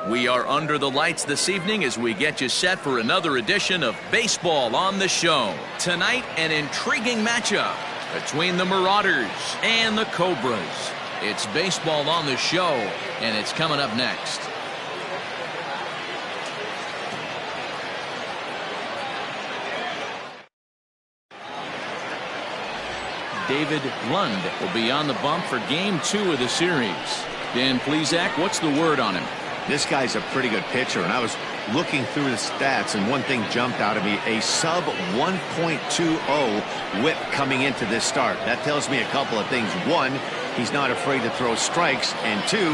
We are under the lights this evening as we get you set for another edition of Baseball on the Show. Tonight, an intriguing matchup between the Marauders and the Cobras. It's Baseball on the Show, and it's coming up next. David Lund will be on the bump for Game 2 of the series. Dan Plesac, what's the word on him? This guy's a pretty good pitcher, and I was looking through the stats, and one thing jumped out at me: a sub 1.20 whip coming into this start. That tells me a couple of things. One, he's not afraid to throw strikes, and two,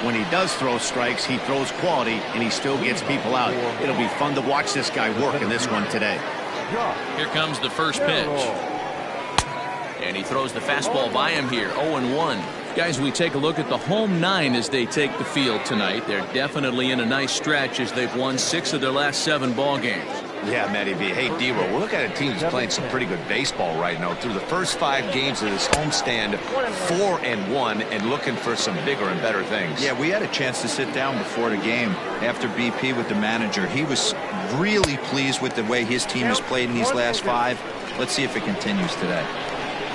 when he does throw strikes, he throws quality, and he still gets people out. It'll be fun to watch this guy work in this one today. Here comes the first pitch. And he throws the fastball by him here, 0-1. Guys, we take a look at the home 9 as they take the field tonight. They're definitely in a nice stretch as they've won 6 of their last 7 ball games. Yeah, Matty B. Hey, D-Roll, we're looking at a team that's playing some pretty good baseball right now. Through the first 5 games of this homestand, 4-1, and looking for some bigger and better things. Yeah, we had a chance to sit down before the game after BP with the manager. He was really pleased with the way his team has played in these last 5. Let's see if it continues today.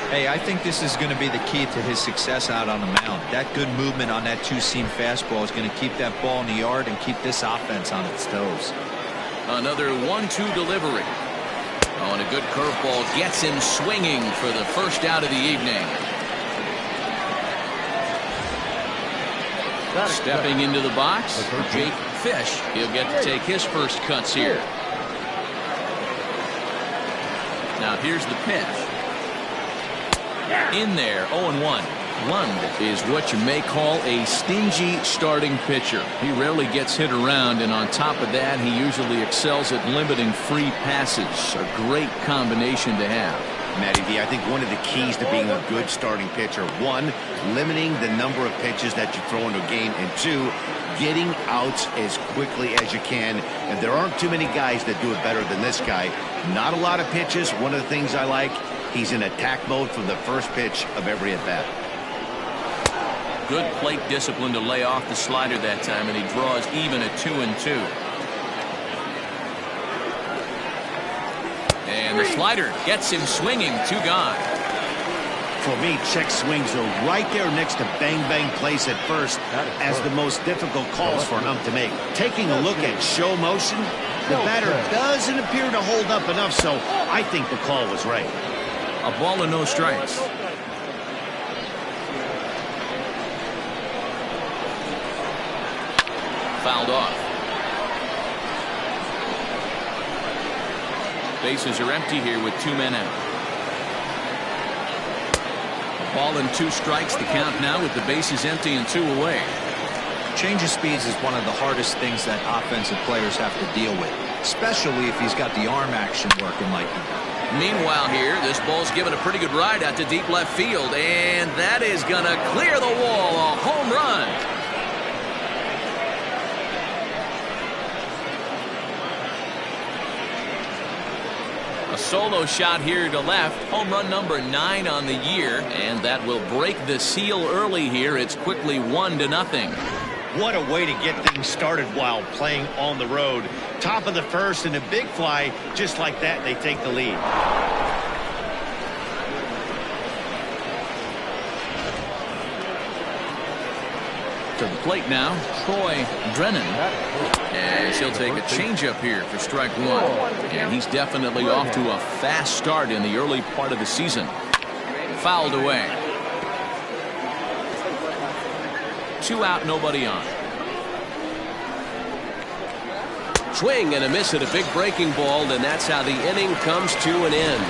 Hey, I think this is going to be the key to his success out on the mound. That good movement on that two-seam fastball is going to keep that ball in the yard and keep this offense on its toes. Another 1-2 delivery. Oh, and a good curveball gets him swinging for the first out of the evening. Stepping into the box, Jake Fish. He'll get to take his first cuts here. Now here's the pitch. In there, 0-1. Lund is what you may call a stingy starting pitcher. He rarely gets hit around, and on top of that, he usually excels at limiting free passes. A great combination to have. Matty D, I think one of the keys to being a good starting pitcher: 1, limiting the number of pitches that you throw into a game, and 2, getting outs as quickly as you can. And there aren't too many guys that do it better than this guy. Not a lot of pitches. One of the things I like, he's in attack mode from the first pitch of every at-bat. Good plate discipline to lay off the slider that time, and he draws even at 2-2. And the slider gets him swinging, 2 gone. For me, check swings are right there next to bang-bang place at first as the most difficult calls for an ump to make. Taking a look at show motion, the batter doesn't appear to hold up enough, so I think the call was right. A ball and no strikes. Fouled off. Bases are empty here with 2 men out. A ball and 2 strikes. The count now with the bases empty and 2 away. Change of speeds is one of the hardest things that offensive players have to deal with, especially if he's got the arm action working like he does. Meanwhile here, this ball's given a pretty good ride out to deep left field, and that is going to clear the wall. A home run. A solo shot here to left. Home run number 9 on the year, and that will break the seal early here. It's quickly 1-0. What a way to get things started while playing on the road. Top of the first and a big fly. Just like that, they take the lead. To the plate now, Troy Drennan. As he'll take a changeup here for strike 1. And he's definitely off to a fast start in the early part of the season. Fouled away. 2 out, nobody on. Swing and a miss at a big breaking ball, and that's how the inning comes to an end.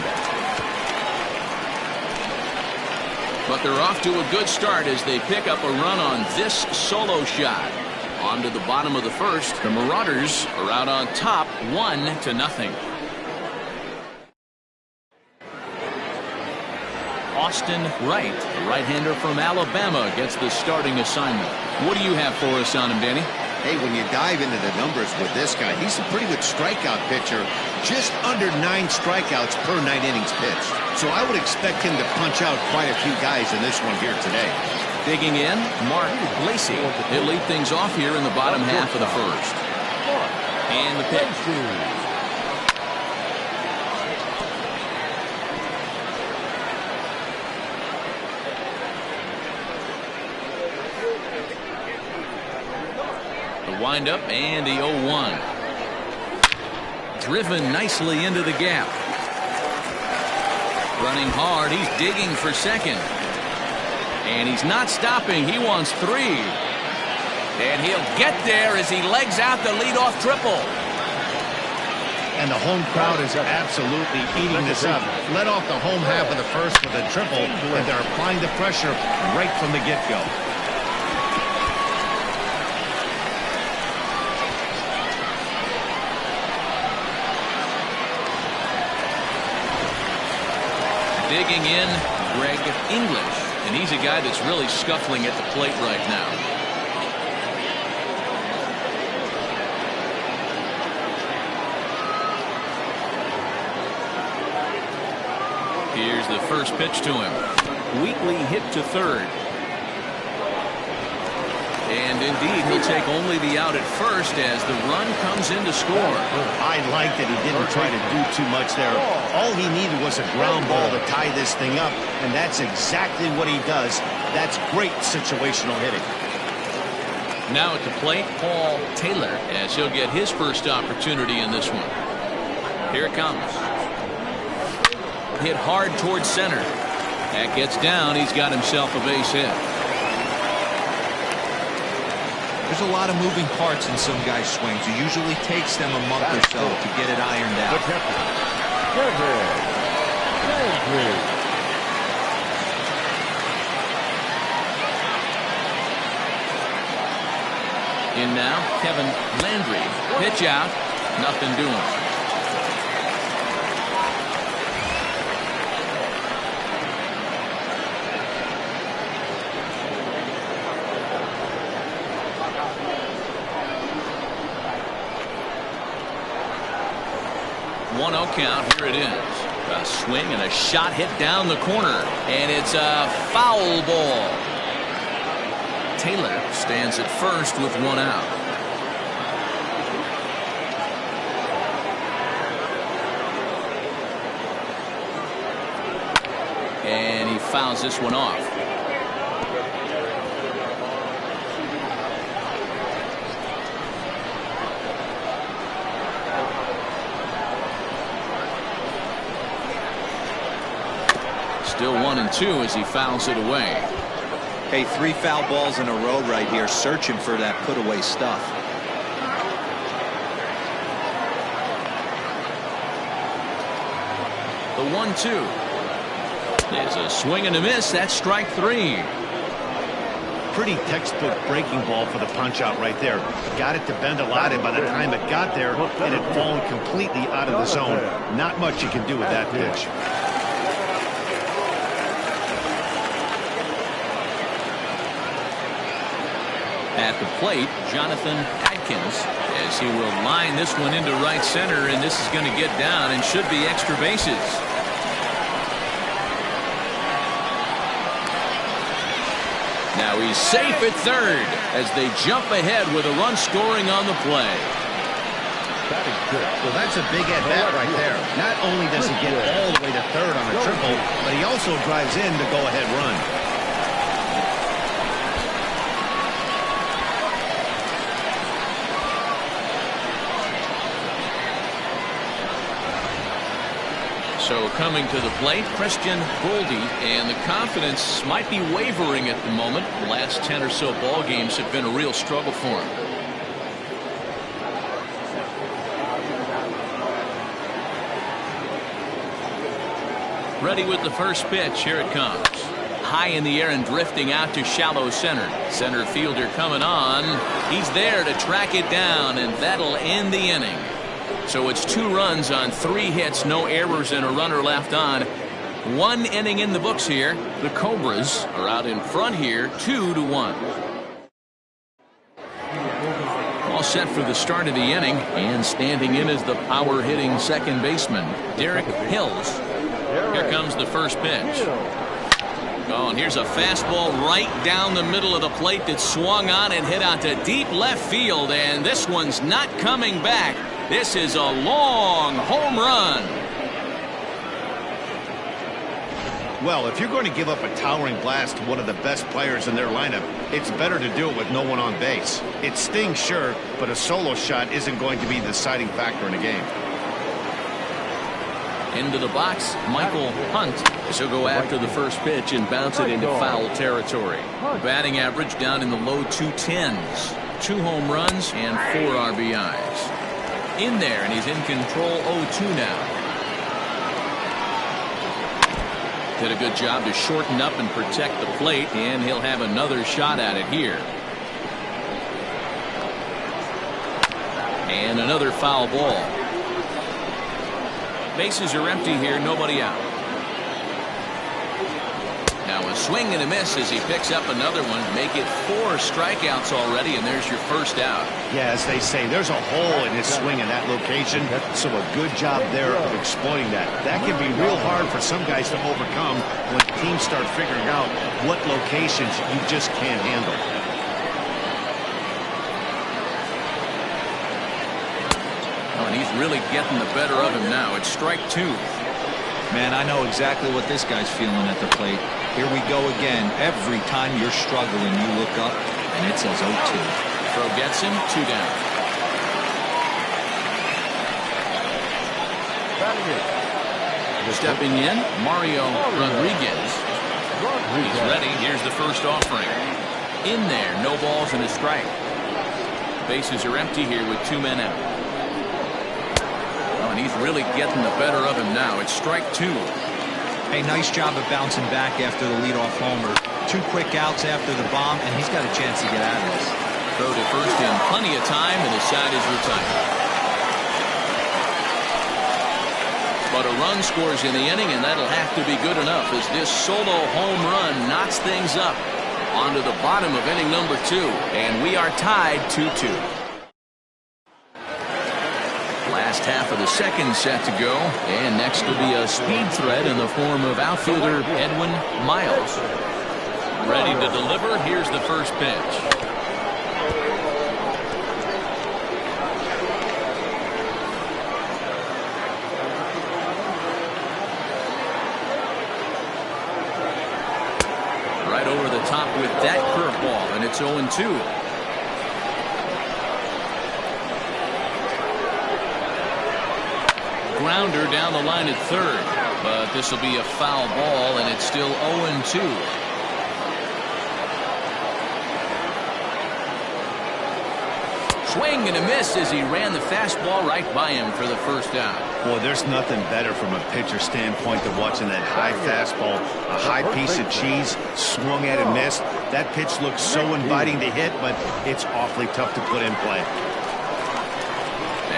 But they're off to a good start as they pick up a run on this solo shot. On to the bottom of the first. The Marauders are out on top, 1-0. Austin Wright, the right-hander from Alabama, gets the starting assignment. What do you have for us on him, Danny? Hey, when you dive into the numbers with this guy, he's a pretty good strikeout pitcher. Just under 9 strikeouts per 9 innings pitched. So I would expect him to punch out quite a few guys in this one here today. Digging in, Mark Lacey. He'll lead things off here in the bottom half of the first. And the pitch. Windup and the 0-1. Driven nicely into the gap. Running hard, he's digging for second. And he's not stopping, he wants 3. And he'll get there as he legs out the leadoff triple. And the home crowd is absolutely eating this up. Led off the home half of the first with a triple, and they're applying the pressure right from the get-go. Digging in, Greg English, and he's a guy that's really scuffling at the plate right now. Here's the first pitch to him. Weakly hit to third. And indeed, he'll take only the out at first as the run comes in to score. I like that he didn't try to do too much there. All he needed was a ground ball to tie this thing up, and that's exactly what he does. That's great situational hitting. Now at the plate, Paul Taylor, as he'll get his first opportunity in this one. Here it comes. Hit hard towards center. That gets down. He's got himself a base hit. There's a lot of moving parts in some guys' swings. It usually takes them a month or so to get it ironed out. In now, Kevin Landry. Pitch out. Nothing doing. Count. Here it is. A swing and a shot hit down the corner, and it's a foul ball. Taylor stands at first with 1 out. And he fouls this one off. Still 1-2 as he fouls it away. Hey, 3 foul balls in a row right here, searching for that put-away stuff. The 1-2. There's a swing and a miss. That's strike 3. Pretty textbook breaking ball for the punch-out right there. Got it to bend a lot, and by the time it got there, it had fallen completely out of the zone. Not much you can do with that pitch. At the plate, Jonathan Adkins, as he will line this one into right center, and this is going to get down and should be extra bases. Now he's safe at third as they jump ahead with a run scoring on the play. Well, that's a big at-bat right there. Not only does he get all the way to third on a triple, but he also drives in the go-ahead run. So coming to the plate, Christian Goldie, and the confidence might be wavering at the moment. The last 10 or so ball games have been a real struggle for him. Ready with the first pitch. Here it comes. High in the air and drifting out to shallow center. Center fielder coming on. He's there to track it down, and that'll end the inning. So it's 2 runs on 3 hits, no errors, and a runner left on. 1 inning in the books here. The Cobras are out in front here, 2-1. set for the start of the inning, and standing in as the power-hitting second baseman, Derek Hills. Here comes the first pitch. Oh, and here's a fastball right down the middle of the plate that swung on and hit out to deep left field, and this one's not coming back. This is a long home run. Well, if you're going to give up a towering blast to one of the best players in their lineup, it's better to do it with no one on base. It stings, sure, but a solo shot isn't going to be the deciding factor in a game. Into the box, Michael Hunt. He'll go after the first pitch and bounce it into foul territory. Batting average down in the low 210s. 2 home runs and 4 RBIs. In there, and he's in control 0-2 now. Did a good job to shorten up and protect the plate, and he'll have another shot at it here. And another foul ball. Bases are empty here, nobody out. Now a swing and a miss as he picks up another one. Make it 4 strikeouts already, and there's your first out. Yeah, as they say, there's a hole in his swing in that location, so a good job there of exploiting that. That can be real hard for some guys to overcome when teams start figuring out what locations you just can't handle. And he's really getting the better of him now. It's strike 2. Man, I know exactly what this guy's feeling at the plate. Here we go again. Every time you're struggling, you look up, and it says 0-2. Throw gets him, 2 down. Stepping in, Mario Rodriguez. He's ready. Here's the first offering. In there, no balls and a strike. Bases are empty here with 2 men out. Oh, and he's really getting the better of him now. It's strike 2. Hey, nice job of bouncing back after the leadoff homer. 2 quick outs after the bomb, and he's got a chance to get out of this. Throw to first in plenty of time, and the side is retired. But a run scores in the inning, and that'll have to be good enough as this solo home run knocks things up onto the bottom of inning number 2, and we are tied 2-2. Last half of the second set to go, and next will be a speed threat in the form of outfielder Edwin Miles. Ready to deliver. Here's the first pitch. Right over the top with that curveball, and it's 0-2. Grounder down the line at third, but this will be a foul ball, and it's still 0-2. Swing and a miss as he ran the fastball right by him for the first out. Boy, there's nothing better from a pitcher standpoint than watching that high fastball, a high piece of cheese, swung at and missed. That pitch looks so inviting to hit, but it's awfully tough to put in play.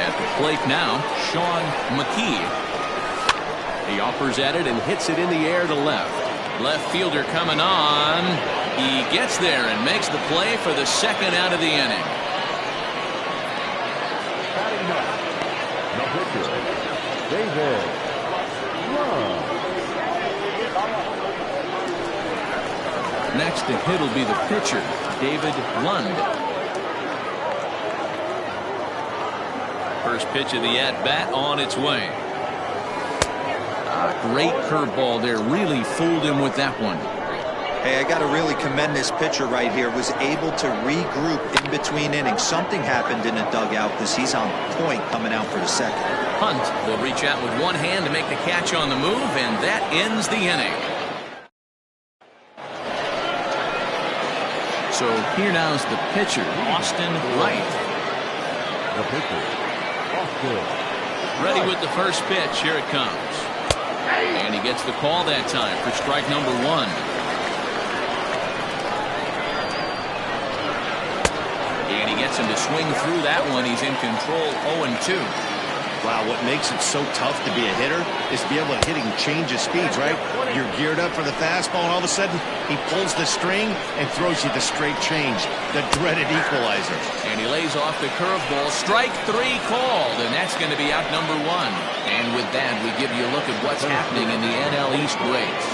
At the plate now, Sean McKee. He offers at it and hits it in the air to left. Left fielder coming on. He gets there and makes the play for the second out of the inning. Next to hit will be the pitcher, David Lund. First pitch of the at-bat on its way. Great curveball there. Really fooled him with that one. Hey, I got to really commend this pitcher right here. Was able to regroup in between innings. Something happened in the dugout because he's on point coming out for the second. Hunt will reach out with one hand to make the catch on the move, and that ends the inning. So here now is the pitcher, Austin Wright. The pitcher, Austin. Ready with the first pitch. Here it comes. And he gets the call that time for strike number 1. And he gets him to swing through that one. He's in control 0-2. Wow, what makes it so tough to be a hitter is to be able to hitting change of speeds, right? You're geared up for the fastball, and all of a sudden, he pulls the string and throws you the straight change, the dreaded equalizer. And he lays off the curveball. Strike 3 called, and that's going to be out number 1. And with that, we give you a look at what's happening in the NL East race.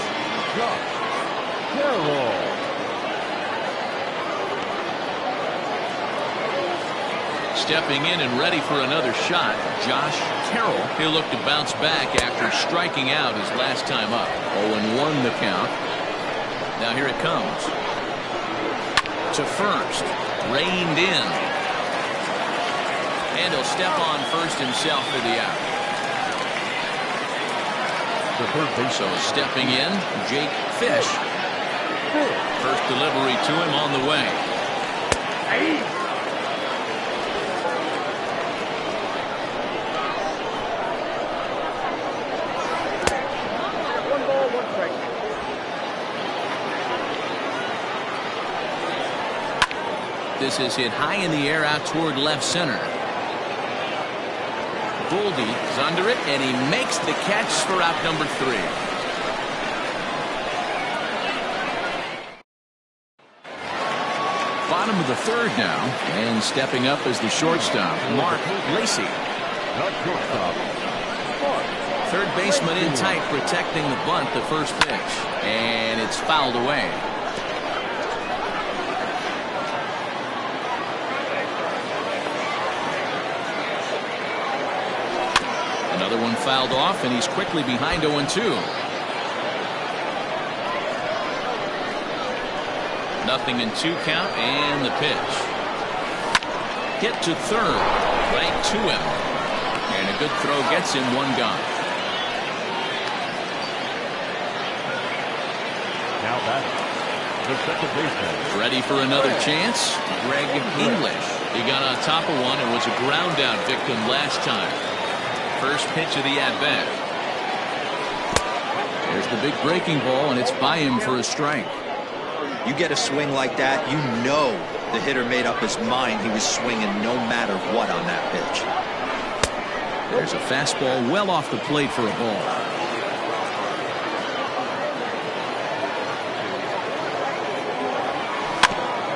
Stepping in and ready for another shot, Josh Carroll. He'll look to bounce back after striking out his last time up. 0-1 the count. Now here it comes. To first. Reined in. And he'll step on first himself for the out. So stepping in, Jake Fish. First delivery to him on the way. This is hit high in the air out toward left center. Goldie is under it, and he makes the catch for out number 3. Bottom of the 3rd now, and stepping up as the shortstop, Mark Lacy. Third baseman in tight, protecting the bunt, the first pitch, and it's fouled away. Another one fouled off, and he's quickly behind 0-2. Nothing in 2 count, and the pitch. Hit to third, right to him. And a good throw gets him 1 gone. Now batting, the second baseman. Ready for another chance, Greg English. He got on top of one and was a ground out victim last time. First pitch of the at-bat. There's the big breaking ball, and it's by him for a strike. You get a swing like that, you know the hitter made up his mind he was swinging no matter what on that pitch. There's a fastball well off the plate for a ball.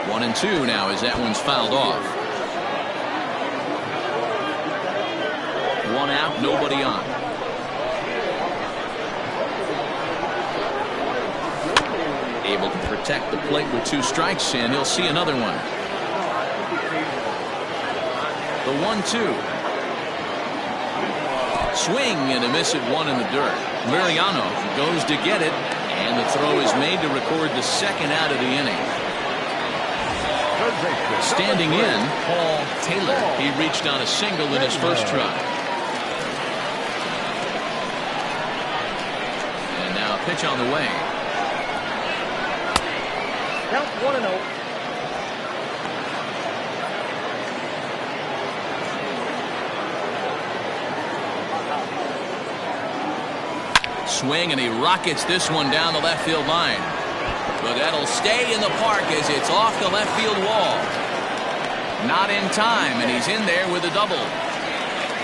One and 2 now as that one's fouled off. 1 out, nobody on. Able to protect the plate with 2 strikes, and he'll see another one. The 1-2. Swing and a miss at 1 in the dirt. Liriano goes to get it, and the throw is made to record the 2nd out of the inning. Standing in, Paul Taylor. He reached on a single in his first try. Pitch on the way. Count 1-0. Swing, and he rockets this one down the left field line. But that'll stay in the park as it's off the left field wall. Not in time, and he's in there with a double.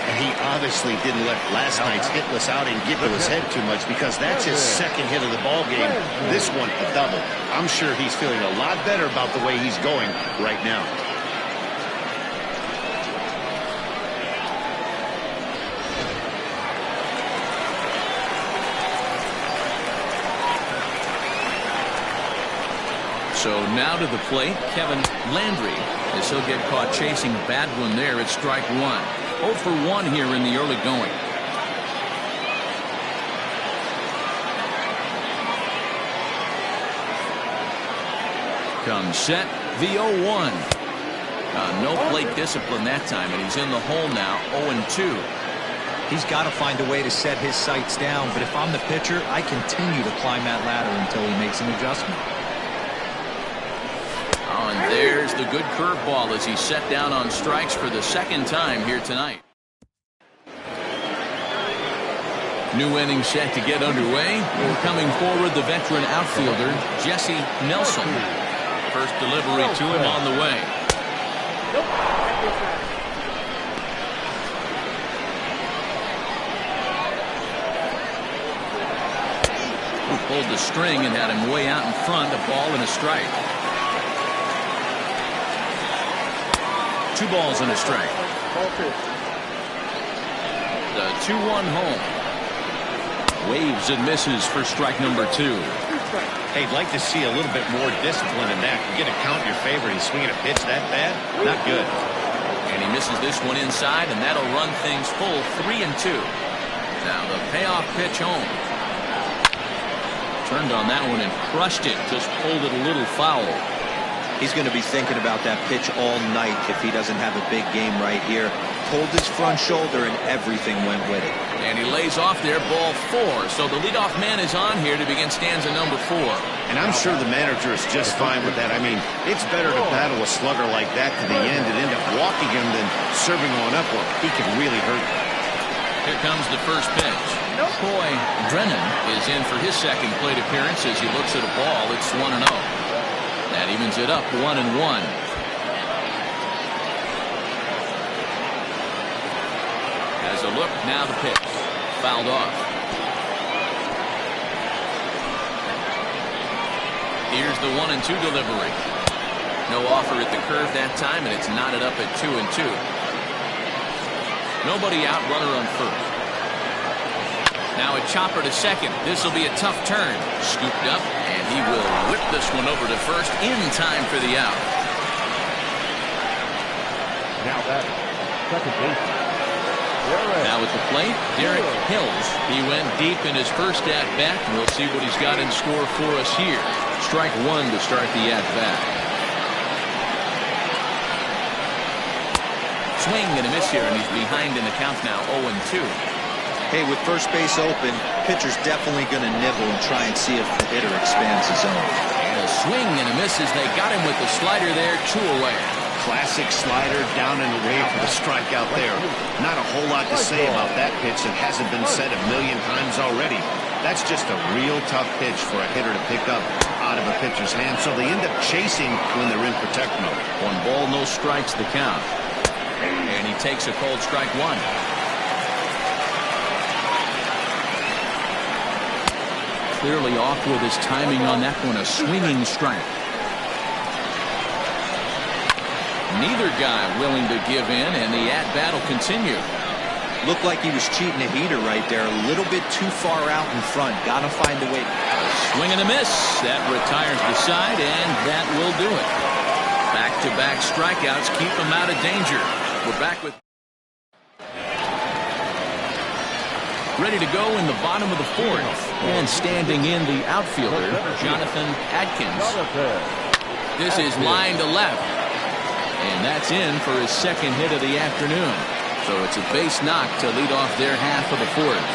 And he obviously didn't let last night's hitless outing get to his head too much, because that's his 2nd hit of the ball game. This one, a double. I'm sure he's feeling a lot better about the way he's going right now. So now to the plate, Kevin Landry, as he'll get caught chasing a bad one there at strike 1. 0 for 1 here in the early going. Comes set, the 0-1. No plate discipline that time, and he's in the hole now, 0-2. He's got to find a way to set his sights down, but if I'm the pitcher, I continue to climb that ladder until he makes an adjustment. Oh, and there's the good curveball as he's set down on strikes for the 2nd time here tonight. New inning set to get underway. Coming forward, the veteran outfielder, Jesse Nelson. First delivery to him on the way. Pulled the string and had him way out in front. A ball and a strike. 2 balls and a strike. The 2-1 home. Waves and misses for strike number 2. Hey, I'd like to see a little bit more discipline in that. You're going to count your favorite. He's swinging a pitch that bad? Not good. And he misses this one inside, and that'll run things full 3-2. Now the payoff pitch home. Turned on that one and crushed it. Just pulled it a little foul. He's going to be thinking about that pitch all night if he doesn't have a big game right here. Pulled his front shoulder and everything went with it. And he lays off there, ball 4. So the leadoff man is on here to begin stanza number 4. And I'm sure the manager is just fine with that. I mean, it's better to battle a slugger like that to the end and end up walking him than serving on up where he can really hurt him. Here comes the first pitch. Troy Drennan is in for his second plate appearance as he looks at a ball. It's 1-0. That evens it up 1-1. As a look, now the pitch. Fouled off. Here's the 1-2 delivery. No offer at the curve that time, and it's knotted up at 2-2. Nobody out, runner on first. Now a chopper to second. This will be a tough turn. Scooped up, and he will whip this one over to first in time for the out. Now that second baseman. Now at the plate, Derek Hills. He went deep in his first at-bat. We'll see what he's got in store for us here. Strike 1 to start the at-bat. Swing and a miss here, and he's behind in the count now, 0-2. Hey, with first base open, pitcher's definitely going to nibble and try and see if the hitter expands his zone. And a swing and a miss as they got him with the slider there, 2 away. Classic slider down and away for the strikeout there. Not a whole lot to say about that pitch that hasn't been said a million times already. That's just a real tough pitch for a hitter to pick up out of a pitcher's hand, so they end up chasing when they're in protect mode. 1 ball, no strikes the count. And he takes a cold strike 1. Clearly off with his timing on that one, a swinging strike. Neither guy willing to give in, and the at-bat will continue. Looked like he was cheating a heater right there, a little bit too far out in front. Got to find a way. Swing and a miss. That retires the side, and that will do it. Back-to-back strikeouts keep him out of danger. We're back with... Ready to go in the bottom of the 4th. And standing in the outfielder, Jonathan Adkins. This is line to left. And that's in for his second hit of the afternoon. So it's a base knock to lead off their half of the 4th.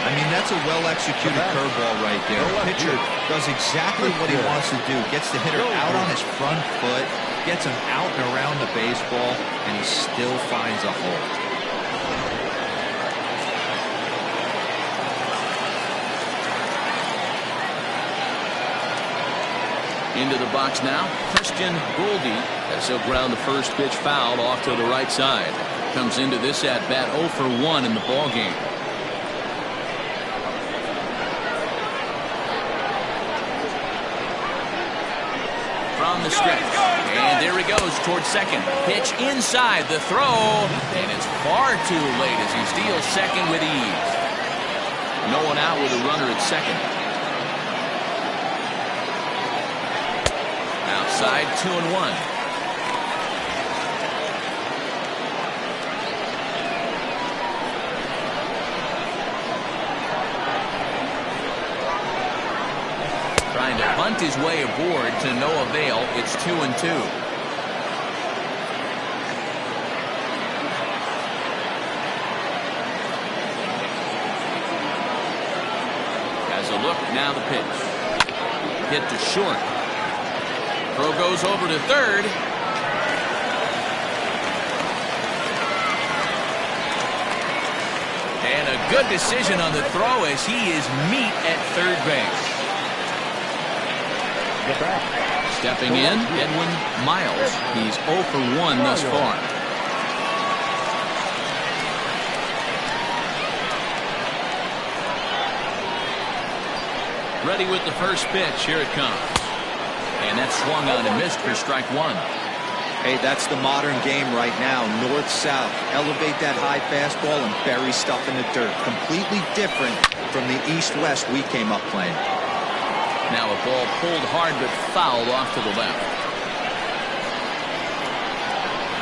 I mean, that's a well-executed curveball right there. The pitcher does exactly what he wants to do. Gets the hitter out on his front foot, gets him out and around the baseball, and he still finds a hole. Into the box now, Christian Goldie, as he'll ground the first pitch foul off to the right side. Comes into this at-bat 0 for 1 in the ballgame. From the stretch, and there he goes towards second. Pitch inside, the throw, and it's far too late as he steals second with ease. No one out with a runner at second. Outside, 2-1. Trying to bunt his way aboard to no avail. It's 2-2. As a look, now the pitch. Hit to short. Throw goes over to third. And a good decision on the throw as he is meat at third base. Stepping in, Edwin Miles. He's 0 for 1 thus far. Ready with the first pitch. Here it comes. And that's swung on and missed for strike one. Hey, that's the modern game right now. North-south. Elevate that high fastball and bury stuff in the dirt. Completely different from the east-west we came up playing. Now a ball pulled hard but fouled off to the left.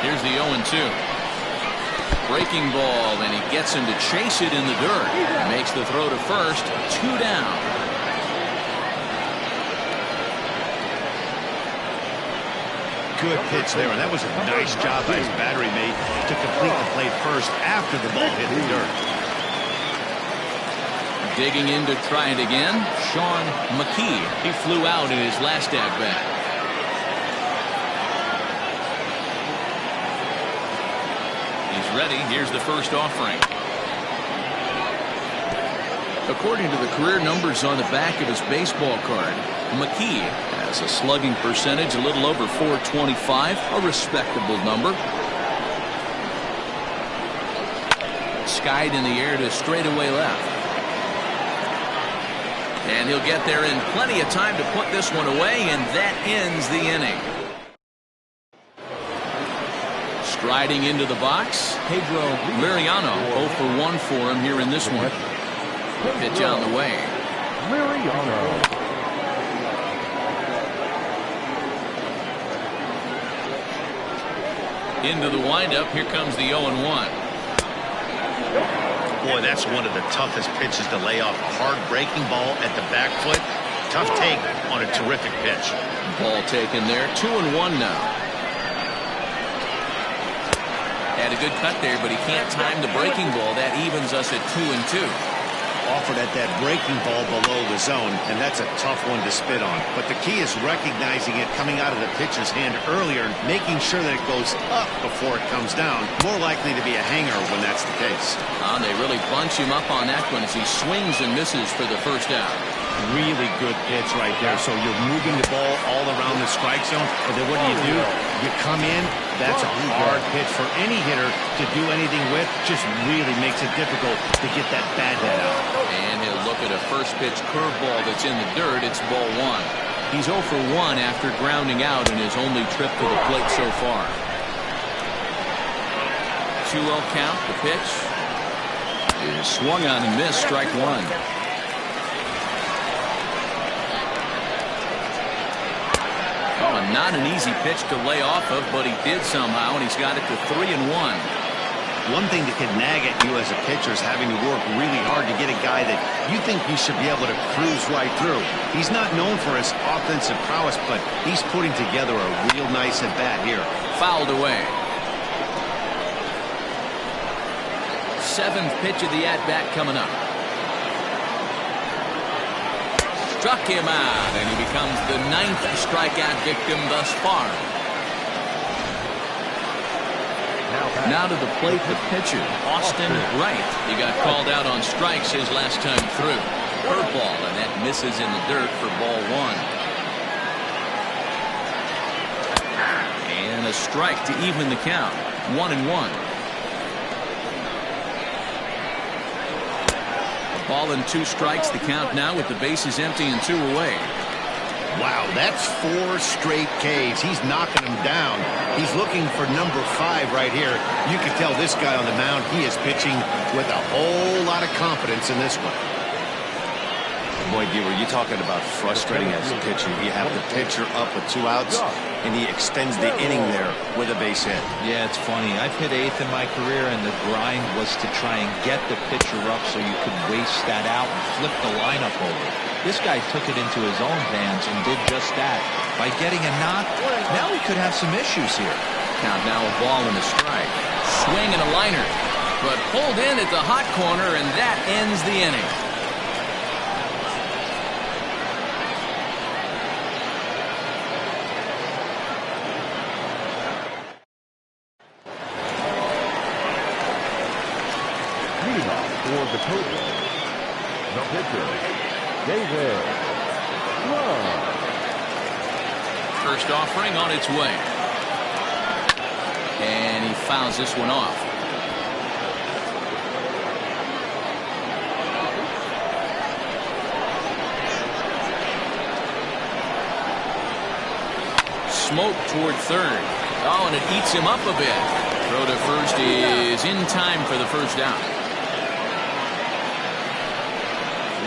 Here's the 0-2. Breaking ball, and he gets him to chase it in the dirt. Makes the throw to first. 2 down. Good pitch there, and that was a nice job by his battery mate to complete the play first after the ball hit the dirt. Digging in to try it again, Sean McKee. He flew out in his last at-bat. He's ready. Here's the first offering. According to the career numbers on the back of his baseball card, McKee has a slugging percentage a little over .425, a respectable number. Skied in the air to straightaway left. And he'll get there in plenty of time to put this one away, and that ends the inning. Striding into the box, Pedro Liriano. 0 for 1 for him here in this one. Pitch on the way. Into the windup. Here comes the 0-1. Boy, that's one of the toughest pitches to lay off. A hard breaking ball at the back foot. Tough take on a terrific pitch. Ball taken there. 2-1 now. Had a good cut there, but he can't time the breaking ball. That evens us at 2-2. Offered at that breaking ball below the zone, and that's a tough one to spit on. But the key is recognizing it coming out of the pitcher's hand earlier, making sure that it goes up before it comes down. More likely to be a hanger when that's the case. They really bunch him up on that one as he swings and misses for the first out. Really good pitch right there. So you're moving the ball all around the strike zone, and then what do? You come in. That's a hard pitch for any hitter to do anything with. Just really makes it difficult to get that bad head out. And he'll look at a first pitch curveball that's in the dirt. It's ball 1. He's 0 for 1 after grounding out in his only trip to the plate so far. 2-0 count. The pitch is swung on and missed. Strike 1. Not an easy pitch to lay off of, but he did somehow, and he's got it to 3-1. One thing that can nag at you as a pitcher is having to work really hard to get a guy that you think you should be able to cruise right through. He's not known for his offensive prowess, but he's putting together a real nice at-bat here. Fouled away. 7th pitch of the at-bat coming up. Struck him out, and he becomes the 9th strikeout victim thus far. Now to the plate, the pitcher, Austin Wright. He got called out on strikes his last time through. Curveball, and that misses in the dirt for ball 1. And a strike to even the count. 1-1. Ball and 2 strikes, the count now with the bases empty and 2 away. Wow, that's 4 straight Ks. He's knocking them down. He's looking for number 5 right here. You can tell this guy on the mound, he is pitching with a whole lot of confidence in this one. Boy, D, were you talking about frustrating as a pitcher? You have the pitcher up with 2 outs, and he extends the inning there with a base hit. Yeah, it's funny. I've hit 8th in my career, and the grind was to try and get the pitcher up so you could waste that out and flip the lineup over. This guy took it into his own hands and did just that. By getting a knock, now we could have some issues here. Count now a ball and a strike. Swing and a liner, but pulled in at the hot corner, and that ends the inning. For the Cobras, the pitcher, David Love. First offering on its way. And he fouls this one off. smoke toward third. Oh, and it eats him up a bit. Throw to first is in time for the first down.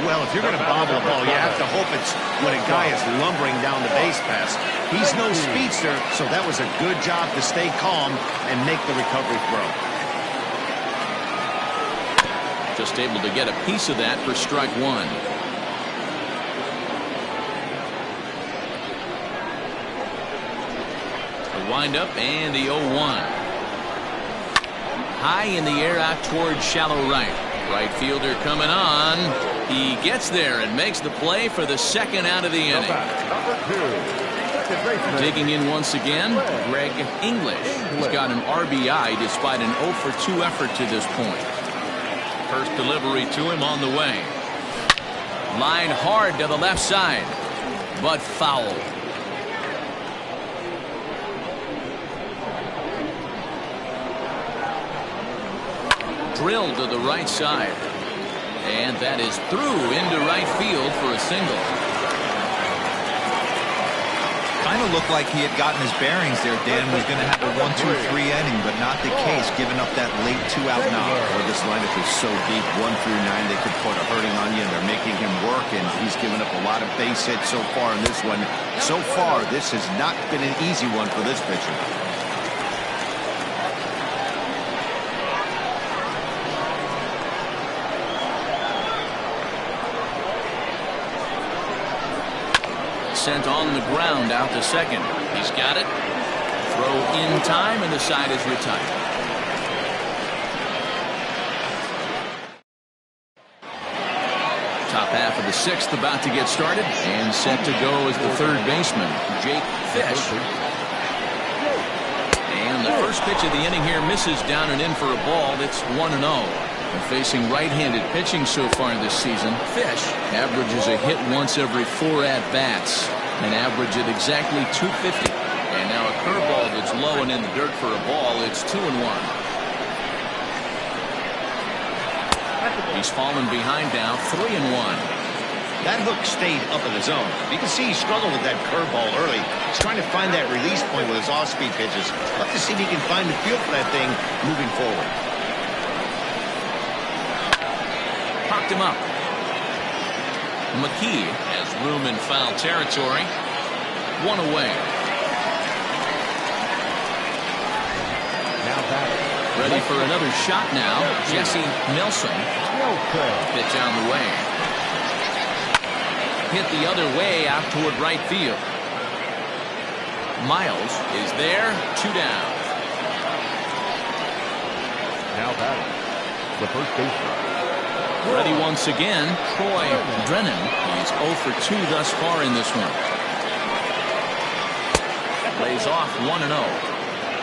Well, if you're going to bobble a ball, you have to hope it's when a guy is lumbering down the base pass. He's no speedster, so that was a good job to stay calm and make the recovery throw. Just able to get a piece of that for strike one. The windup and the 0-1. High in the air out towards shallow right. Right fielder coming on. He gets there and makes the play for the second out of the inning. Digging in once again, Greg English. He's got an RBI despite an 0 for 2 effort to this point. First delivery to him on the way. Line hard to the left side, but foul. Drilled to the right side. And that is through into right field for a single. Kind of looked like he had gotten his bearings there, Dan. Was going to have a 1-2-3 inning, but not the case, giving up that late 2-out knock. Well, this lineup is so deep, 1 through 9, they could put a hurting on you, and they're making him work, and he's given up a lot of base hits so far in this one. So far, this has not been an easy one for this pitcher. Sent on the ground out to second. He's got it. Throw in time, and the side is retired. Top half of the 6th about to get started, and set to go is the third baseman, Jake Fish. And the first pitch of the inning here misses down and in for a ball. It's 1-0. And facing right-handed pitching so far this season, Fish averages a hit once every 4 at-bats, an average at exactly 250. And now a curveball that's low and in the dirt for a ball. It's 2-1. He's fallen behind now, 3-1. That hook stayed up in the zone. You can see he struggled with that curveball early. He's trying to find that release point with his off-speed pitches. Love to see if he can find the feel for that thing moving forward. Popped him up. McKee has room in foul territory. 1 away. Now batting. Ready for another shot now. Jesse Nelson. Pitch on the way. Hit the other way out toward right field. Miles is there. 2 down. Now batting. The first baseman. Ready once again, Troy Brennan. He's 0 for 2 thus far in this one. Lays off 1-0.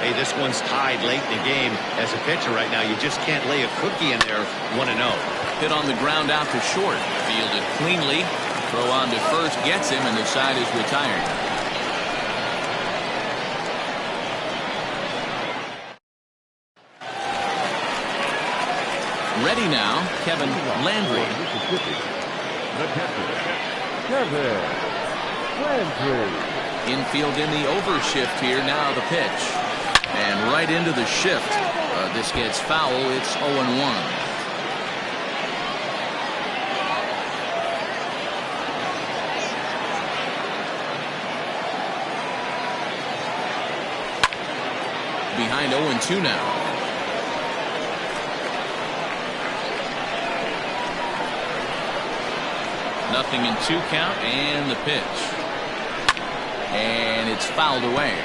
Hey, this one's tied late in the game. As a pitcher right now, you just can't lay a cookie in there. 1-0. Hit on the ground out to short. Fielded cleanly. Throw on to first gets him, and the side is retired. Ready now, Kevin Landry. The catcher, Kevin Landry. Infield in the overshift here. Now the pitch. And right into the shift. This gets foul. It's 0-1. Behind 0-2 now. Nothing in 2 count, and the pitch. And it's fouled away.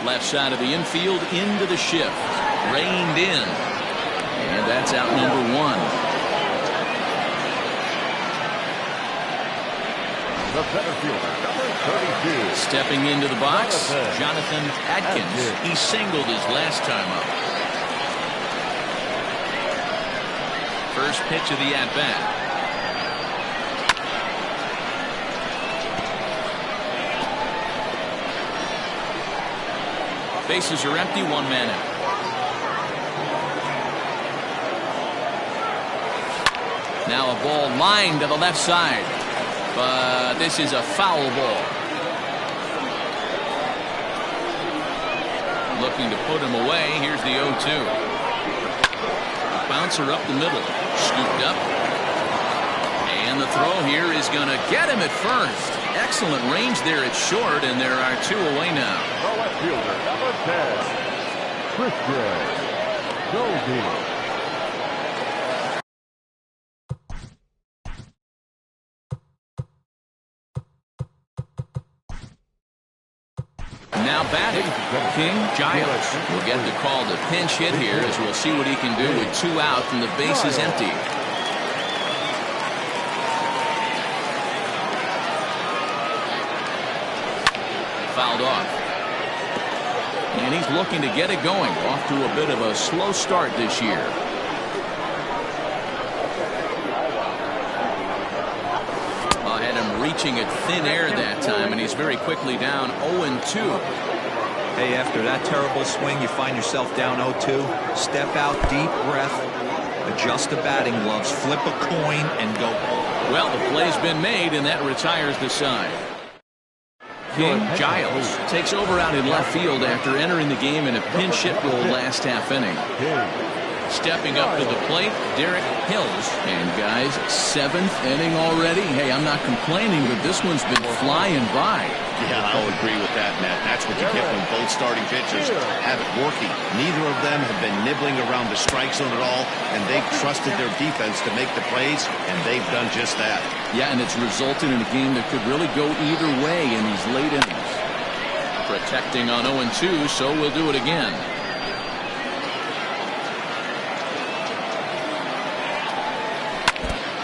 Left side of the infield into the shift. Reined in. And that's out number 1. The center fielder, number 32. Stepping into the box, Jonathan Adkins. He singled his last time up. First pitch of the at-bat. Bases are empty, 1 man out. Now a ball lined to the left side. But this is a foul ball. Looking to put him away. Here's the 0-2. Bouncer up the middle. Scooped up. And the throw here is going to get him at first. Excellent range there at short, and there are 2 away now. The left fielder, number 10, Christian Goldie. Now batting, King Giles will get the call to pinch hit here, as we'll see what he can do with 2 out and the base is empty. Fouled off. And he's looking to get it going. Off to a bit of a slow start this year. Had him reaching at thin air that time, and he's very quickly down 0-2. Hey, after that terrible swing, you find yourself down 0-2. Step out, deep breath, adjust the batting gloves, flip a coin, and go. Well, the play's been made, and that retires the side. King Giles takes over out in left field after entering the game in a pinch hit role last half inning. Stepping up to the plate, Derek Hills. And guys, 7th inning already. Hey, I'm not complaining, but this one's been flying by. Yeah, I'll agree with that, Matt. That's what you get when both starting pitchers have it working. Neither of them have been nibbling around the strike zone at all, and they've trusted their defense to make the plays, and they've done just that. Yeah, and it's resulted in a game that could really go either way in these late innings. Protecting on 0-2, so we'll do it again.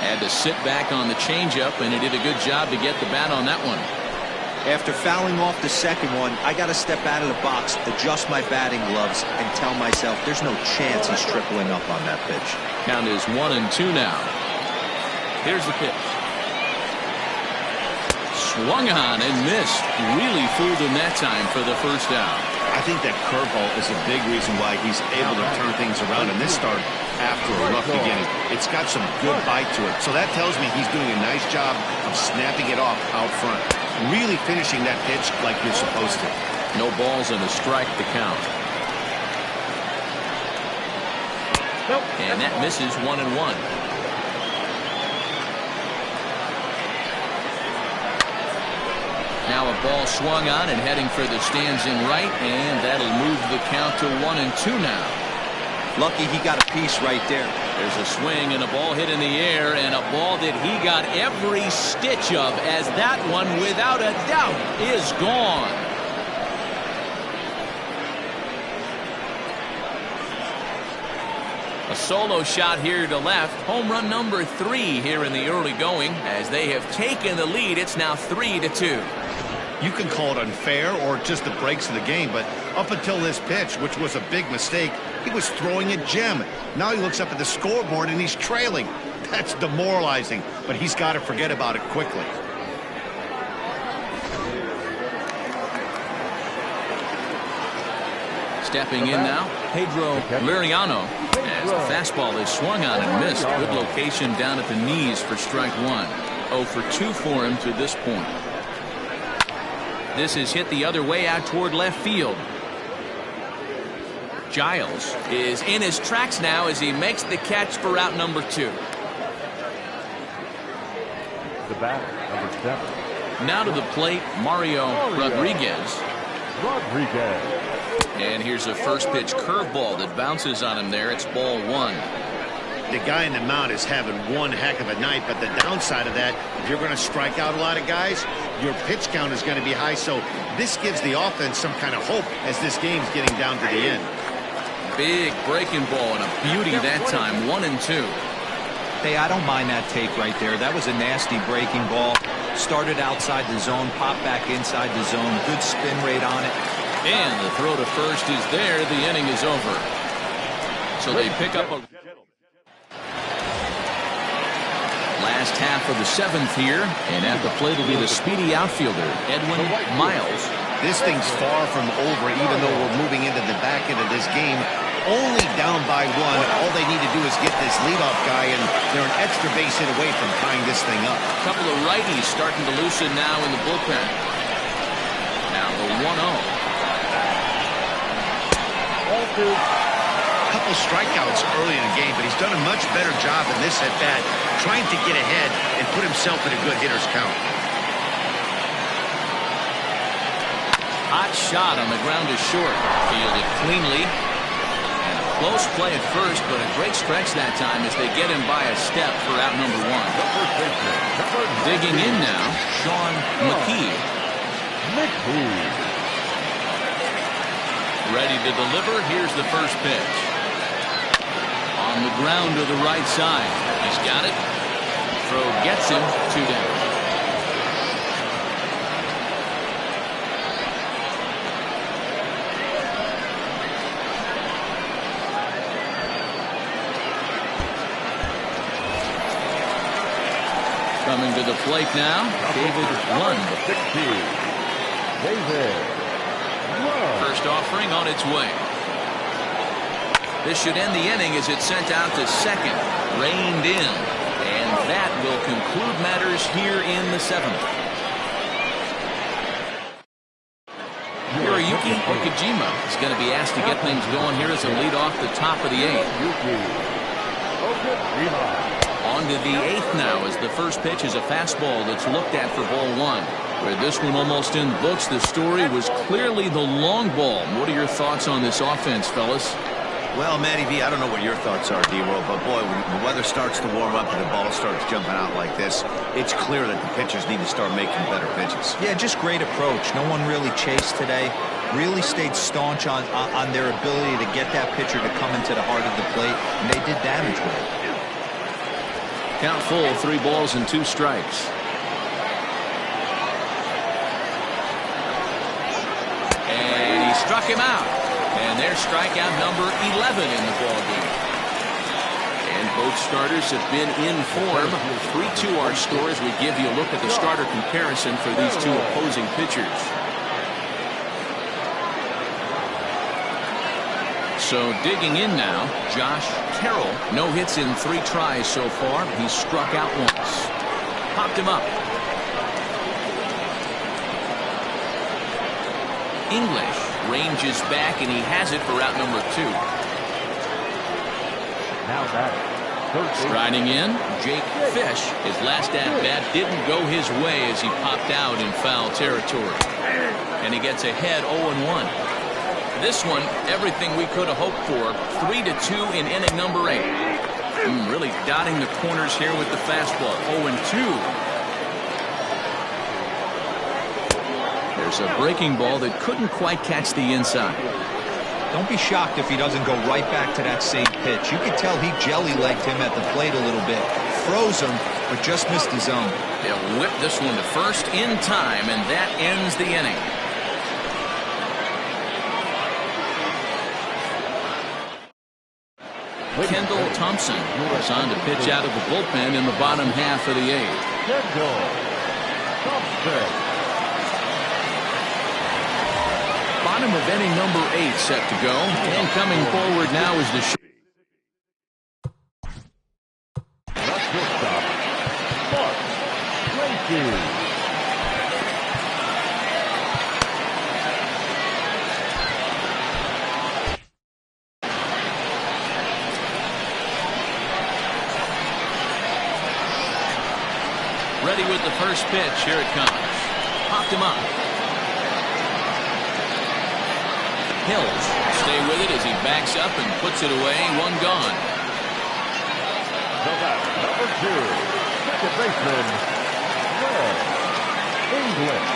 Had to sit back on the changeup, and he did a good job to get the bat on that one. After fouling off the second one, I got to step out of the box, adjust my batting gloves, and tell myself there's no chance he's tripling up on that pitch. Count is 1-2 now. Here's the pitch. Swung on and missed. Really fooled him that time for the first out. I think that curveball is a big reason why he's able to turn things around in this start after a rough beginning. It's got some good bite to it. So that tells me he's doing a nice job of snapping it off out front. Really finishing that pitch like you're supposed to. No balls and a strike to count. And that misses 1-1. Now a ball swung on and heading for the stands in right, and that'll move the count to 1-2 now. Lucky he got a piece right there. There's a swing and a ball hit in the air, and a ball that he got every stitch of, as that one without a doubt is gone. A solo shot here to left. Home run number 3 here in the early going. As they have taken the lead, it's now 3-2. You can call it unfair or just the breaks of the game, but up until this pitch, which was a big mistake, he was throwing a gem. Now he looks up at the scoreboard and he's trailing. That's demoralizing, but he's got to forget about it quickly. Stepping in now, Pedro Liriano, as the fastball is swung on and missed. Good location down at the knees for strike 1. 0 for 2 for him to this point. This is hit the other way out toward left field. Giles is in his tracks now as he makes the catch for out number 2. The bat, number 7. Now to the plate, Mario Rodriguez. And here's a first pitch curveball that bounces on him there. It's ball 1. The guy in the mound is having one heck of a night, but the downside of that, if you're going to strike out a lot of guys, your pitch count is going to be high. So this gives the offense some kind of hope as this game's getting down to the end. Big breaking ball and a beauty that time. 1-2. Hey, I don't mind that take right there. That was a nasty breaking ball. Started outside the zone, popped back inside the zone. Good spin rate on it. And the throw to first is there. The inning is over. So they pick up a last half of the 7th here, and at the plate will be the speedy outfielder, Edwin Miles. This thing's far from over, even though we're moving into the back end of this game. Only down by 1. All they need to do is get this leadoff guy, and they're an extra base hit away from tying this thing up. A couple of righties starting to loosen now in the bullpen. Now the 1-0. A couple strikeouts early in the game, but he's done a much better job in this at-bat, trying to get ahead and put himself in a good hitter's count. Hot shot on the ground is short. Fielded cleanly. And a close play at first, but a great stretch that time as they get him by a step for out number 1. Digging in now, Sean McKee. Ready to deliver. Here's the first pitch. On the ground to the right side. He's got it. Throw gets him 2 down. Coming to the plate now, David Lund. First offering on its way. This should end the inning as it's sent out to second. Reined in. And that will conclude matters here in the 7th. Hiroyuki Okajima is going to be asked to get things going here as a lead off the top of the 8th. On to the 8th now as the first pitch is a fastball that's looked at for ball 1. With this one almost in books, the story was clearly the long ball. What are your thoughts on this offense, fellas? Well, Matty V, I don't know what your thoughts are, D-Roll, but boy, when the weather starts to warm up and the ball starts jumping out like this, it's clear that the pitchers need to start making better pitches. Yeah, just great approach. No one really chased today. Really stayed staunch on their ability to get that pitcher to come into the heart of the plate, and they did damage with it. Count full, 3 balls and 2 strikes. And he struck him out. And there's strikeout number 11 in the ballgame. And both starters have been in form. 3-2 our score as we give you a look at the starter comparison for these 2 opposing pitchers. So digging in now, Josh Carroll. No hits in 3 tries so far. He's struck out once. Popped him up. English ranges back, and he has it for out number 2. Now that striding in, Jake Fish. His last at-bat didn't go his way as he popped out in foul territory. And he gets ahead 0-1. This one, everything we could have hoped for. 3-2 in inning number 8. Really dotting the corners here with the fastball. 0-2. There's a breaking ball that couldn't quite catch the inside. Don't be shocked if he doesn't go right back to that same pitch. You could tell he jelly-legged him at the plate a little bit. Froze him, but just missed the zone. They'll whip this one to first in time, and that ends the inning. Kendall Thompson was on to pitch out of the bullpen in the bottom half of the 8th. Bottom of inning number 8 set to go, and coming forward now is the shortstop, Mark Tracy. ready with the first pitch. Here it comes. Popped him up. Hills stay with it as he backs up and puts it away. One gone. The batter, number 2, second baseman, Greg English.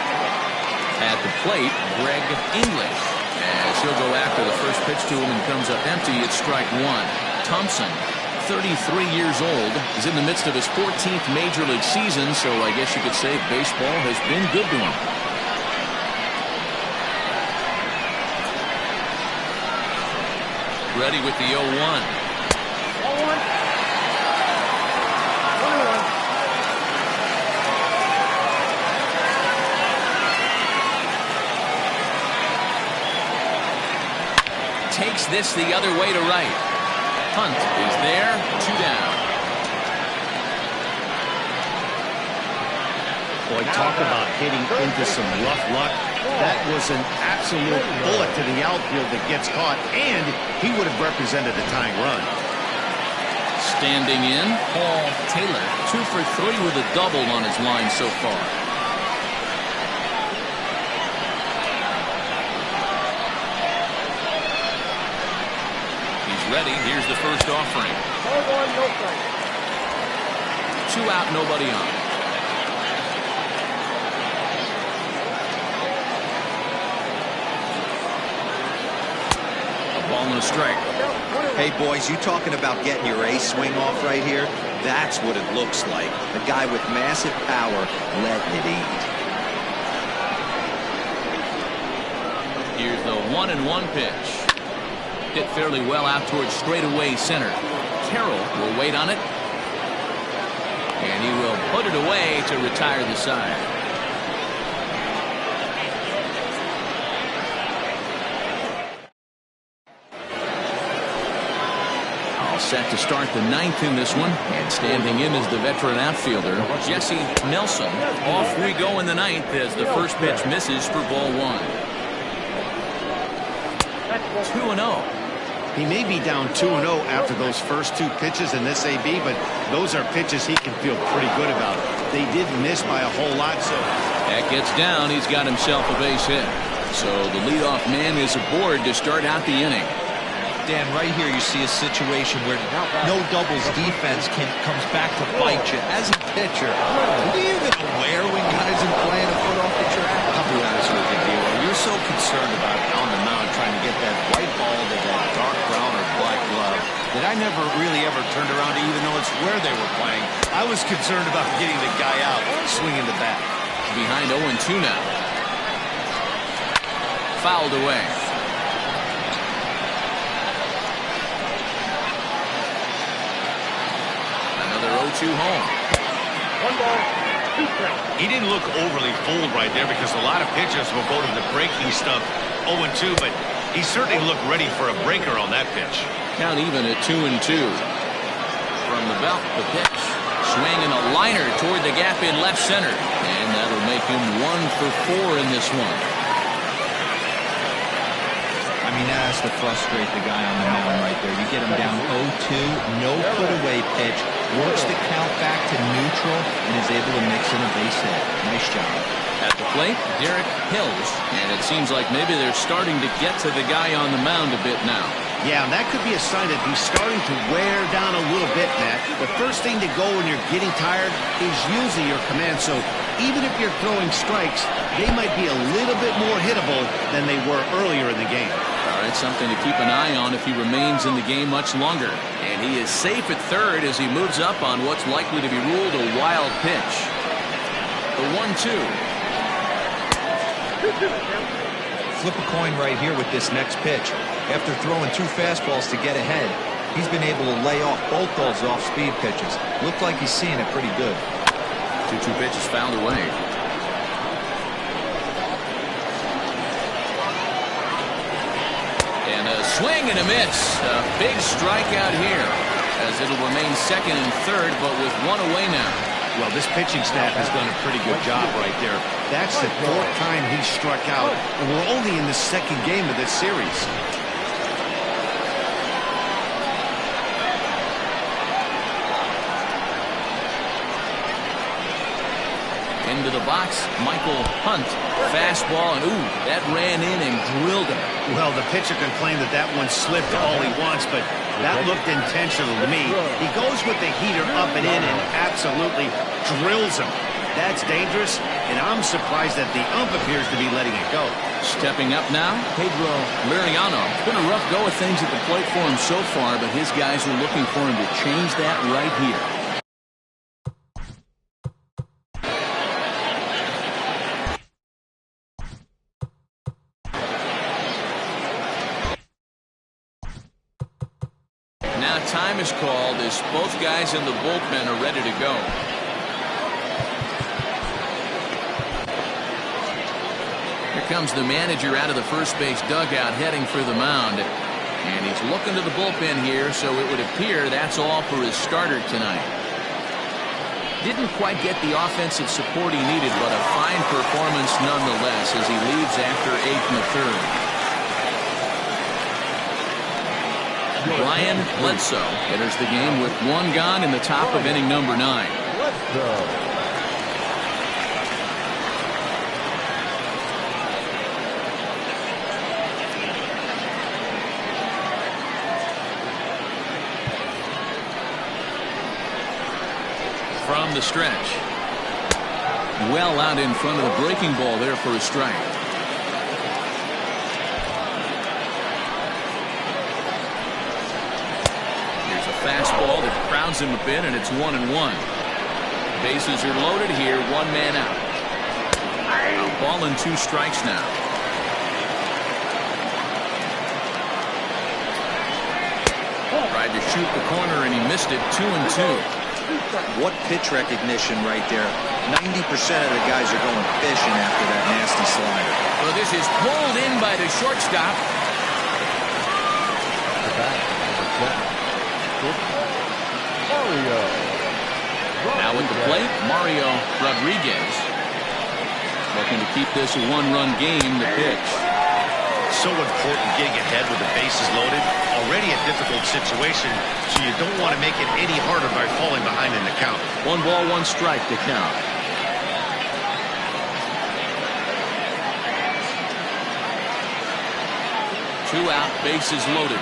At the plate, Greg English. As he'll go after the first pitch to him and comes up empty. It's strike one. Thompson, 33 years old, is in the midst of his 14th major league season, so I guess you could say baseball has been good to him. Ready with the 0-1. takes this the other way to right. Hunt is there, 2 down. Boy, talk about hitting into some rough luck. That was an absolute bullet to the outfield that gets caught, and he would have represented the tying run. Standing in, Paul Taylor, 2 for 3 with a double on his line so far. He's ready. Here's the first offering. 2 out, nobody on. Ball and a strike. Hey, boys, you talking about getting your ace swing off right here? That's what it looks like. The guy with massive power letting it eat. Here's the 1-1 pitch. Hit fairly well out towards straightaway center. Carroll will wait on it. And he will put it away to retire the side. Set to start the 9th in this one, and standing in is the veteran outfielder Jesse Nelson. Off we go in the 9th as the first pitch misses for ball 1. 2-0. He may be down 2-0 after those first 2 pitches in this AB, but those are pitches he can feel pretty good about. They didn't miss by a whole lot, so that gets down. He's got himself a base hit. So the leadoff man is aboard to start out the inning. Dan, right here you see a situation where no doubles defense comes back to bite you. As a pitcher, what are you even aware when guys are playing a foot off the track? I'll be honest with you, D'Lo. You're so concerned about on the mound trying to get that white ball to that dark brown or black glove that I never really ever turned around to even know it's where they were playing. I was concerned about getting the guy out, swinging the bat. Behind 0-2 now. Fouled away. Another 0-2 home. 1 ball, 2 strikes. He didn't look overly fooled right there because a lot of pitchers will go to the breaking stuff 0-2, but he certainly looked ready for a breaker on that pitch. Count even at 2-2. From the belt, the pitch. Swing and a liner toward the gap in left center. And that'll make him 1 for 4 in this one. I mean, that has to frustrate the guy on the mound right there. You get him down 0-2, no put-away pitch, works the count back to neutral, and is able to mix in a base hit. Nice job. At the plate, Derek Hills. And it seems like maybe they're starting to get to the guy on the mound a bit now. Yeah, that could be a sign that he's starting to wear down a little bit, Matt. The first thing to go when you're getting tired is usually your command. So even if you're throwing strikes, they might be a little bit more hittable than they were earlier in the game. All right, something to keep an eye on if he remains in the game much longer. And he is safe at third as he moves up on what's likely to be ruled a wild pitch. The 1-2. Flip a coin right here with this next pitch. After throwing 2 fastballs to get ahead, he's been able to lay off both those off-speed pitches. Looked like he's seeing it pretty good. 2-2 pitches fouled away. And a swing and a miss. A big strikeout here as it'll remain second and third, but with 1 away now. Well, this pitching staff has done a pretty good job right there. That's the 4th time he struck out, and we're only in the 2nd game of this series. Into the box, Michael Hunt. Fastball, and ooh, that ran in and drilled him. Well, the pitcher can claim that that one slipped all he wants, but that looked intentional to me. He goes with the heater up and in and absolutely drills him. That's dangerous, and I'm surprised that the ump appears to be letting it go. Stepping up now, Pedro Liriano. It's been a rough go of things at the plate for him so far, but his guys are looking for him to change that right here. Now time is called as both guys in the bullpen are ready to go. Here comes the manager out of the first base dugout heading for the mound. And he's looking to the bullpen here, so it would appear that's all for his starter tonight. Didn't quite get the offensive support he needed, but a fine performance nonetheless as he leaves after 8 in the third. Brian Bledsoe enters the game with 1 gone in the top of inning number 9. Let's go. From the stretch. Well out in front of the breaking ball there for a strike. Here's a fastball that crowds him a bit, and it's 1-1. Bases are loaded here, 1 man out. A ball and 2 strikes now. Tried to shoot the corner and he missed it. 2-2. What pitch recognition right there. 90% of the guys are going fishing after that nasty slider. Well, this is pulled in by the shortstop. Mario. Now at the plate, Mario Rodriguez. Looking to keep this a 1-run game. The pitch. So important getting ahead with the bases loaded. Already a difficult situation, so you don't want to make it any harder by falling behind in the count. 1 ball, 1 strike to count. Two out, bases loaded.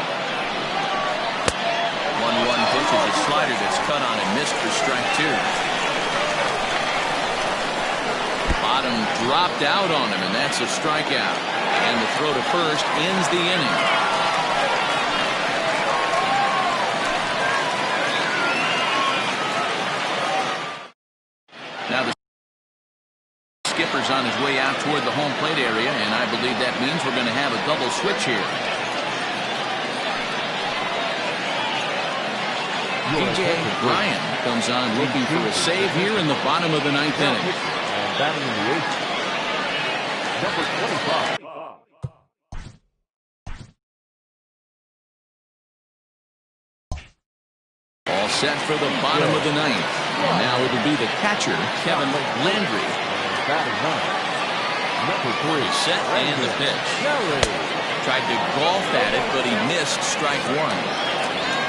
1-1 pitch is a slider that's cut on and missed for strike 2. Bottom dropped out on him, and that's a strikeout. And the throw to first ends the inning. Now the skipper's on his way out toward the home plate area, and I believe that means we're going to have a double switch here. P.J. Ryan comes on looking for a save here in the bottom of the 9th inning. Batting in the 8th. Number 25. All set for the bottom of the 9th. And now it'll be the catcher, Kevin Landry. Batting 9. Number 3. Set and the pitch. Tried to golf at it, but he missed strike 1.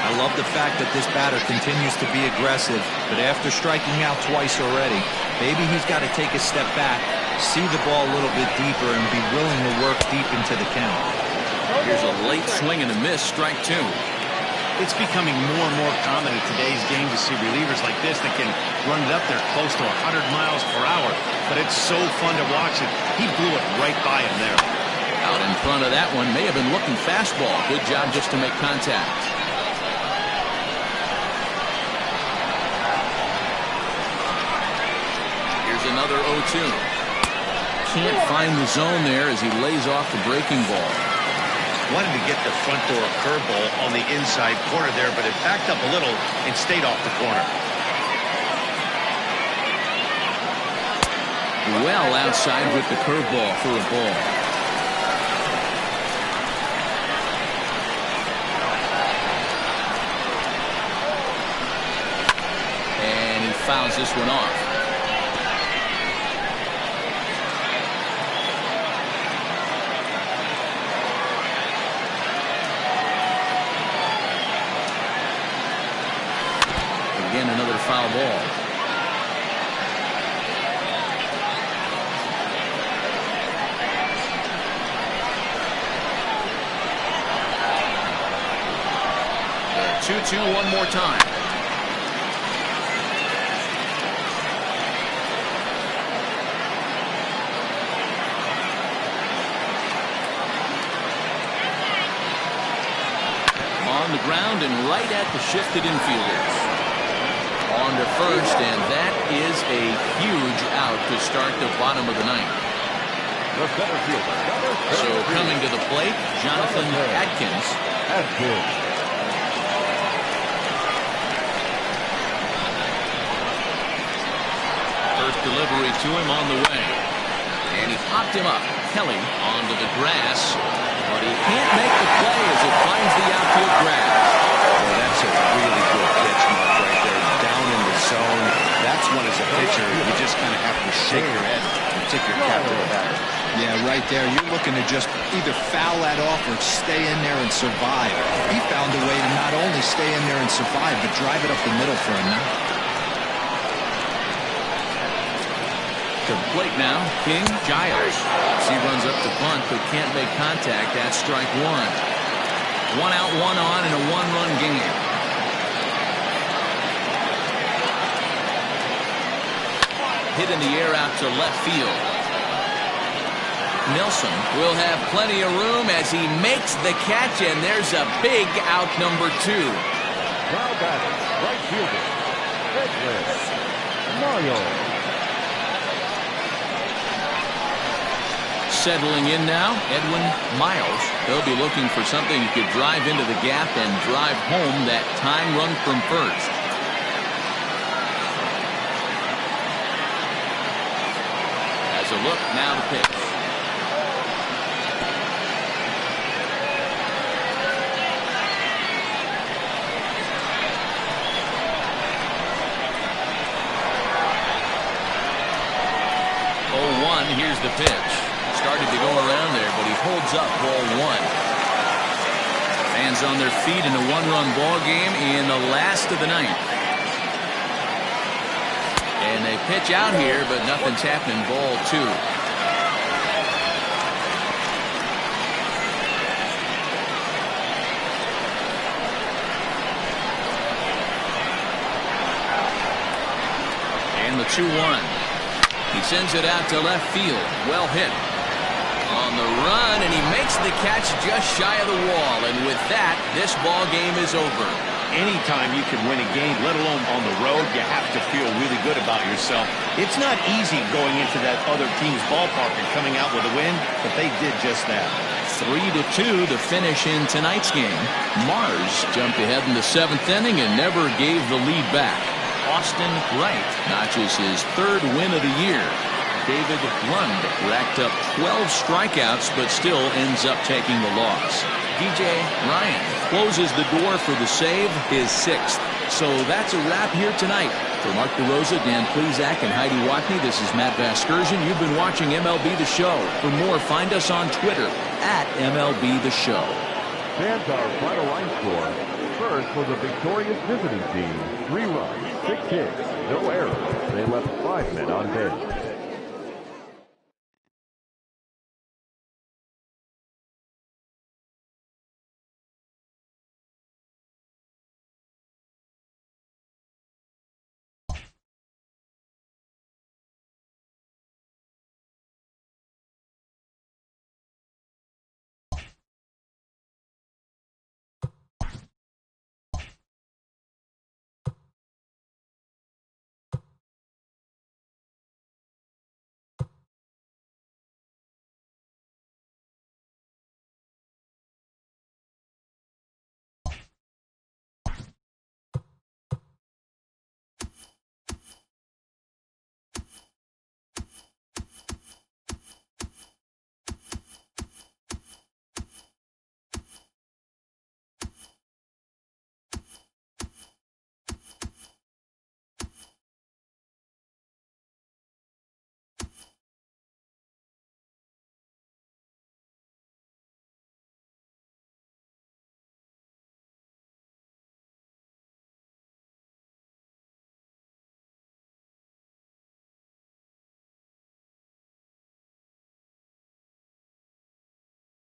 I love the fact that this batter continues to be aggressive, but after striking out twice already, maybe he's got to take a step back, see the ball a little bit deeper, and be willing to work deep into the count. Here's a late swing and a miss, strike 2. It's becoming more and more common in today's game to see relievers like this that can run it up there close to 100 miles per hour. But it's so fun to watch it. He blew it right by him there. Out in front of that one, may have been looking fastball. Good job just to make contact. Here's another 0-2. Can't find the zone there as he lays off the breaking ball. Wanted to get the front door curveball on the inside corner there, but it backed up a little and stayed off the corner. Well outside with the curveball for a ball. And he fouls this one off. Again, another foul ball. The 2-2 one more time. On the ground and right at the shifted infielders. On to first, and that is a huge out to start the bottom of the 9th. The center fielder. So coming to the plate, Jonathan Adkins. First delivery to him on the way. And he popped him up. Kelly onto the grass, but he can't make the play as it finds the outfield grass. Oh, that's a really good pitch, Mark, right there. Down in the zone. That's one as a pitcher, you just kind of have to shake your head and tip your cap to the batter. Yeah, right there. You're looking to just either foul that off or stay in there and survive. He found a way to not only stay in there and survive, but drive it up the middle for a knock. To the plate now, King Giles. He runs up to bunt but can't make contact. That's strike one. 1 out, 1 on in a 1-run game. Hit in the air out to left field. Nelson will have plenty of room as he makes the catch, and there's a big out, number 2. Now batting, right fielder, Edwin Mario. Settling in now, Edwin Miles. They'll be looking for something who could drive into the gap and drive home that time run from first. As a look, now the pitch. Here's the pitch. Started to go around there, but he holds up ball 1. Fans on their feet in a 1-run ball game in the last of the 9th. And they pitch out here, but nothing's happening. Ball 2. And the 2-1. He sends it out to left field. Well hit. On the run, and he makes the catch just shy of the wall. And with that, this ball game is over. Anytime you can win a game, let alone on the road, you have to feel really good about yourself. It's not easy going into that other team's ballpark and coming out with a win, but they did just that. 3-2 to finish in tonight's game. Mars jumped ahead in the 7th inning and never gave the lead back. Austin Wright notches his 3rd win of the year. David Lund racked up 12 strikeouts but still ends up taking the loss. DJ Ryan closes the door for the save, his 6th. So that's a wrap here tonight. For Mark DeRosa, Dan Plezak, and Heidi Watney, this is Matt Vasgersian. You've been watching MLB The Show. For more, find us on Twitter at MLB The Show. Fans, our final line score. First for the victorious visiting team, 3 runs, 6 hits, no errors. They left 5 men on base.